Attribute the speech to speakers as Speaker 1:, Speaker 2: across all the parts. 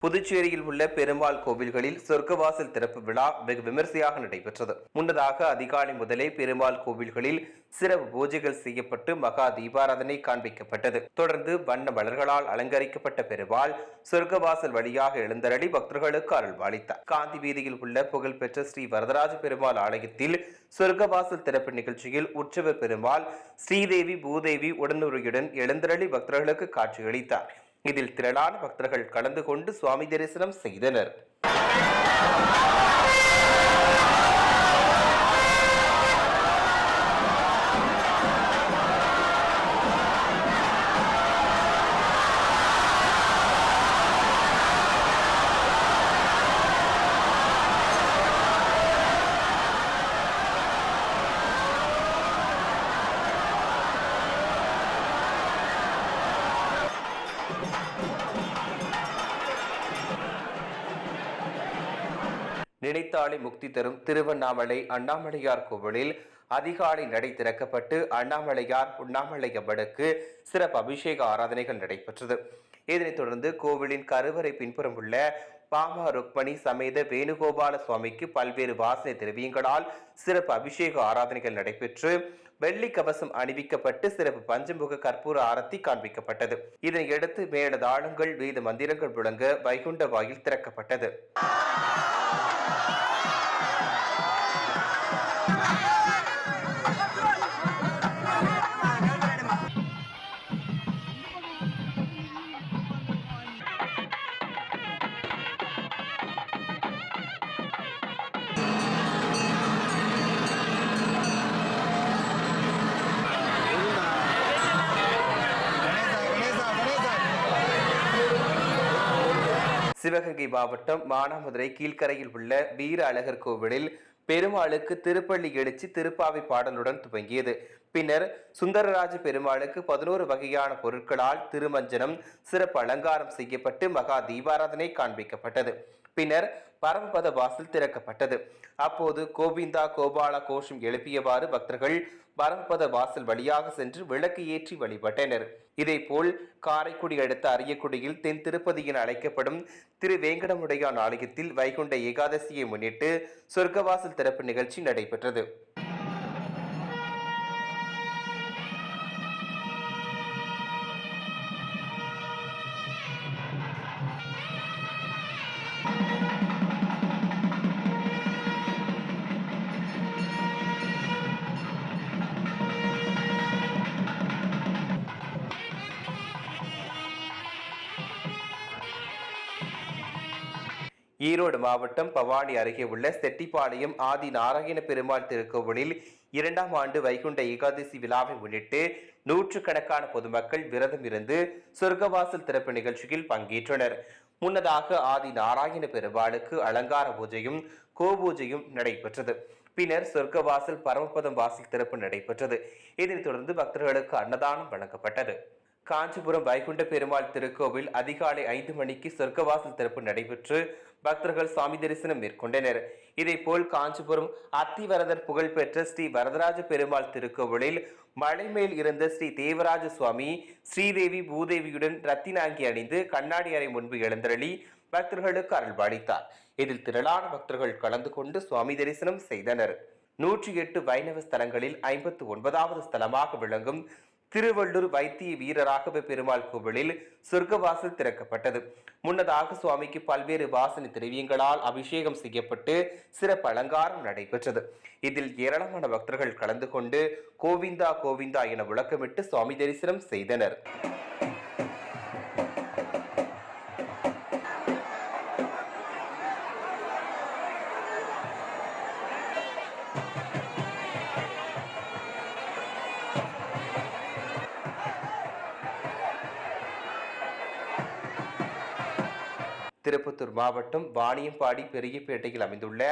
Speaker 1: புதுச்சேரியில் உள்ள பெருமாள் கோவில்களில் சொர்க்கவாசல் திறப்பு விழா வெகு விமர்சையாக நடைபெற்றது. முன்னதாக அதிகாலை முதலே பெருமாள் கோவில்களில் சிறப்பு பூஜைகள் செய்யப்பட்டு மகா தீபாராதனை காண்பிக்கப்பட்டது. தொடர்ந்து வண்ண மலர்களால் அலங்கரிக்கப்பட்ட பெருமாள் சொர்க்கவாசல் வழியாக எழுந்தருளி பக்தர்களுக்கு அருள்பாலித்தார். காந்தி வீதியில் உள்ள புகழ்பெற்ற ஸ்ரீ வரதராஜ பெருமாள் ஆலயத்தில் சொர்க்கவாசல் திறப்பு நிகழ்ச்சியில் உற்சவ பெருமாள் ஸ்ரீதேவி பூதேவி உடனுறையுடன் எழுந்தருளி பக்தர்களுக்கு காட்சியளித்தார். இதில் திரளான பக்தர்கள் கலந்து கொண்டு சுவாமி தரிசனம் செய்தனர். நினைத்தாலே முக்தி தரும் திருவண்ணாமலை அண்ணாமலையார் கோவிலில் அதிகாலை நடை திறக்கப்பட்டு அண்ணாமலையார் உண்ணாமலையம்மனுக்கு சிறப்பு அபிஷேக ஆராதனைகள் நடைபெற்றது. இதனைத் தொடர்ந்து கோவிலின் கருவறை பின்புறம் உள்ள பாமா ருக்மணி சமேத வேணுகோபால சுவாமிக்கு பல்வேறு வாசனை திரவியங்களால் சிறப்பு அபிஷேக ஆராதனைகள் நடைபெற்று வெள்ளி கவசம் அணிவிக்கப்பட்டு சிறப்பு பஞ்சமுக கற்பூர ஆரத்தி காண்பிக்கப்பட்டது. இதனையடுத்து மேளதாளங்கள் வேத மந்திரங்கள் முழங்க வைகுண்ட வாயில் திறக்கப்பட்டது. சிவகங்கை மாவட்டம் மானாமதுரை கீழ்கரையில் உள்ள வீர அழகர் கோவிலில் பெருமாளுக்கு திருப்பள்ளி எழுச்சி திருப்பாவை பாடலுடன் துவங்கியது. பின்னர் சுந்தரராஜ பெருமாளுக்கு 11 வகையான பொருட்களால் திருமஞ்சனம் சிறப்பு அலங்காரம் செய்யப்பட்டு மகா தீபாராதனை காண்பிக்கப்பட்டது. பின்னர் பரமபத வாசல் திறக்கப்பட்டது. அப்போது கோவிந்தா கோபாலா கோஷம் எழுப்பியவாறு பக்தர்கள் பரமபத வாசல் வழியாக சென்று விளக்கு ஏற்றி வழிபட்டனர். இதேபோல் காரைக்குடி அடுத்த அரியக்குடியில் தென் திருப்பதி என அழைக்கப்படும் திரு வேங்கடமுடையான் ஆலயத்தில் வைகுண்ட ஏகாதசியை முன்னிட்டு சொர்க்கவாசல் திறப்பு நிகழ்ச்சி நடைபெற்றது. ஈரோடு மாவட்டம் பவானி அருகே உள்ள செட்டிப்பாளையம் ஆதி நாராயண பெருமாள் திருக்கோவிலில் 2ஆம் ஆண்டு வைகுண்ட ஏகாதசி விழாவை முன்னிட்டு நூற்றுக்கணக்கான பொதுமக்கள் விரதம் இருந்து சொர்க்கவாசல் திறப்பு நிகழ்ச்சியில் பங்கேற்றனர். முன்னதாக ஆதி நாராயண பெருமாளுக்கு அலங்கார பூஜையும் கோபூஜையும் நடைபெற்றது. பின்னர் சொர்க்கவாசல் பரமபதம் வாசல் திறப்பு நடைபெற்றது. இதனைத் தொடர்ந்து பக்தர்களுக்கு அன்னதானம் வழங்கப்பட்டது. காஞ்சிபுரம் வைகுண்ட பெருமாள் திருக்கோவில் அதிகாலை 5 மணிக்கு சொர்க்கவாசல் திறப்பு நடைபெற்று பக்தர்கள் சாமி தரிசனம் மேற்கொண்டனர். இதேபோல் காஞ்சிபுரம் அத்திவரதர் புகழ்பெற்ற ஸ்ரீ வரதராஜ பெருமாள் திருக்கோவிலில் மலை மேல் இருந்த ஸ்ரீ தேவராஜ சுவாமி ஸ்ரீதேவி பூதேவியுடன் ரத்தினாங்கி அணிந்து கண்ணாடி அறை முன்பு எழுந்தருளி பக்தர்களுக்கு அருள்பாலித்தார். இதில் திரளான பக்தர்கள் கலந்து கொண்டு சுவாமி தரிசனம் செய்தனர். 108 வைணவ ஸ்தலங்களில் 59வது ஸ்தலமாக விளங்கும் திருவள்ளூர் வைத்திய வீரராகவ பெருமாள் கோவிலில் சொர்க்கவாசல் திறக்கப்பட்டது. முன்னதாக சுவாமிக்கு பல்வேறு வாசனை திரவியங்களால் அபிஷேகம் செய்யப்பட்டு சிறப்பு அலங்காரம் நடைபெற்றது. இதில் ஏராளமான பக்தர்கள் கலந்து கொண்டு கோவிந்தா கோவிந்தா என முழக்கமிட்டு சுவாமி தரிசனம் செய்தனர். திருப்பத்தூர் மாவட்டம் வாணியம்பாடி பெரியபேட்டையில் அமைந்துள்ள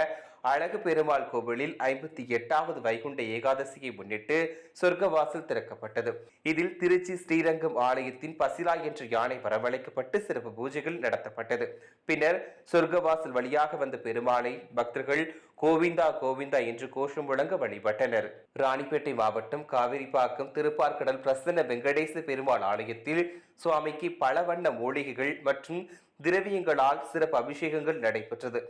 Speaker 1: அழகு பெருமாள் கோவிலில் 58வது வைகுண்ட ஏகாதசியை முன்னிட்டு சொர்க்கவாசல் திறக்கப்பட்டது. இதில் திருச்சி ஸ்ரீரங்கம் ஆலயத்தின் பசிலா என்ற யானை வரவழைக்கப்பட்டு சிறப்பு பூஜைகள் நடத்தப்பட்டது. பின்னர் சொர்க்கவாசல் வழியாக வந்த பெருமாளை பக்தர்கள் கோவிந்தா கோவிந்தா என்று கோஷம் முழங்க வழிபட்டனர். ராணிப்பேட்டை மாவட்டம் காவிரிப்பாக்கம் திருப்பார்கடல் பிரசன்ன வெங்கடேச பெருமாள் ஆலயத்தில் சுவாமிக்கு பல வண்ண மூலிகைகள் மற்றும் திரவியங்களால் சிறப்பு அபிஷேகங்கள் நடைபெற்றது.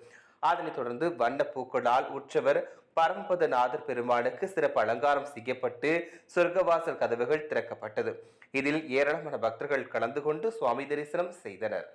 Speaker 1: அதனைத் தொடர்ந்து வண்ண பூக்களால் உற்சவர் பரமபதநாதர் பெருமாளுக்கு சிறப்பு அலங்காரம் செய்யப்பட்டு சொர்க்கவாசல் கதவுகள் திறக்கப்பட்டது. இதில் ஏராளமான பக்தர்கள் கலந்து கொண்டு சுவாமி தரிசனம் செய்தனர்.